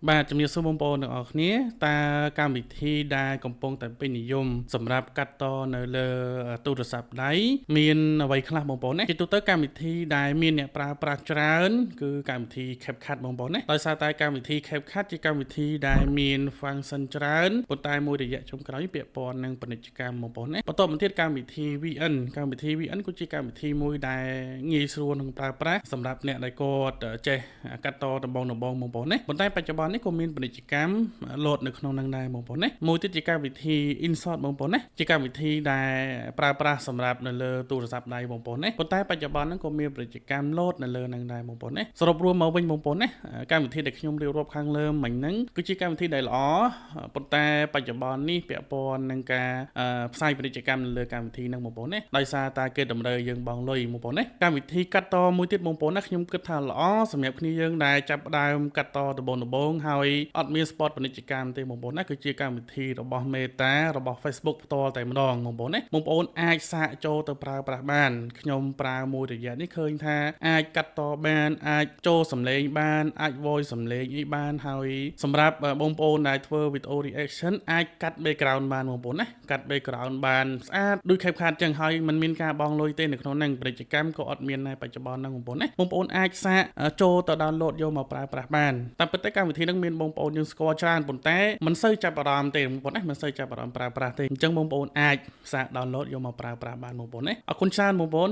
បាទជំរាបសួរបងប្អូនទាំងអស់គ្នាតើកម្មវិធីដែលកំពុងតែពេញនិយមសម្រាប់កាត់តនៅលើទូរស័ព្ទដៃមានអ្វីខ្លះបងប្អូនណាជាទូទៅកម្មវិធីដែលមានអ្នកប្រើប្រាស់ច្រើនគឺកម្មវិធី CapCut បងប្អូនណាដោយសារតែកម្មវិធី CapCut ជាកម្មវិធីដែលមាន function ច្រើនប៉ុន្តែមួយរយៈចុងក្រោយពាក់ព័ន្ធនឹងពាណិជ្ជកម្មបងប្អូនណាបន្តមកទៀតកម្មវិធី VN កម្មវិធី VN គឺជាកម្មវិធីមួយដែលងាយស្រួលក្នុងប្រើប្រាស់សម្រាប់អ្នកដែលគាត់ចេះកាត់តដំបងបងប្អូនណាប៉ុន្តែបច្ចុប្បន្ននេះក៏មានពាណិជ្ជកម្មលោតនៅក្នុងនឹងដែរបងប្អូនណាមួយទៀតជាកម្មវិធី InShot បងប្អូនណាជាកម្មវិធីដែលប្រើប្រាស់សម្រាប់នៅលើទូរស័ព្ទដៃបងប្អូនណាប៉ុន្តែបច្ចុប្បន្នហ្នឹងក៏មានពាណិជ្ជកម្មលោតនៅលើនឹងដែរបងប្អូនណាសរុបរួមមកវិញបងប្អូនណាកម្មវិធីដែលខ្ញុំរៀបរាប់ខាងលើមិញហ្នឹងគឺជាកម្មវិធីដែលល្អប៉ុន្តែបច្ចុប្បន្ននេះពាក់ព័ន្ធនឹងការផ្សាយពាណិជ្ជកម្មនៅលើកម្មវិធីហ្នឹងបងប្អូនណាដោយសារតែគេតម្រូវយើងបង់លុយបងប្អូនណាកម្មវិធីកាត់តមួយទៀតបងប្អូនណាខ្ញុំគិតថាល្អសម្រាប់គ្នាយើងដែលចាប់ផ្ដើមកាត់តដំបូងហើយអត់មាន spot ពាណិជ្ជកម្មទេបងប្អូនណាគឺជាកម្មវិធីរបស់ Meta របស់ Facebook ផ្ទាល់តែម្ដងបងប្អូនណាបងប្អូនអាចសាកចូលទៅប្រើប្រាស់បានខ្ញុំប្រើមួយរយៈនេះឃើញថាអាចកាត់តបានអាចចូលសម្លេងបានអាច voice សម្លេងអីបានហើយសម្រាប់បងប្អូនដែលធ្វើ video reaction អាចកាត់ background បានបងប្អូនណាកាត់ background បានស្អាតដូច CapCut ចឹងហើយมันមានការបង់លុយទេនៅក្នុងហ្នឹងពាណិជ្ជកម្មក៏អត់មានដែរបច្ចុប្បន្នហ្នឹងបងប្អូនណាបងប្អូនអាចសាកចូលទៅ download យកមកប្រើប្រាស់បានតាមពិតទៅកម្មវិធីហ្នឹងមានបងប្អូនយើងស្គាល់ច្រើនប៉ុន្តែមិនសូវចាប់អារម្មណ៍ទេបងប្អូនណាមិនសូវចាប់អារម្មណ៍ប្រើប្រាស់ទេអញ្ចឹងបងប្អូនអាចសាក download យកមកប្រើប្រាស់បានបងប្អូនណាអរគុណច្រើនបងប្អូន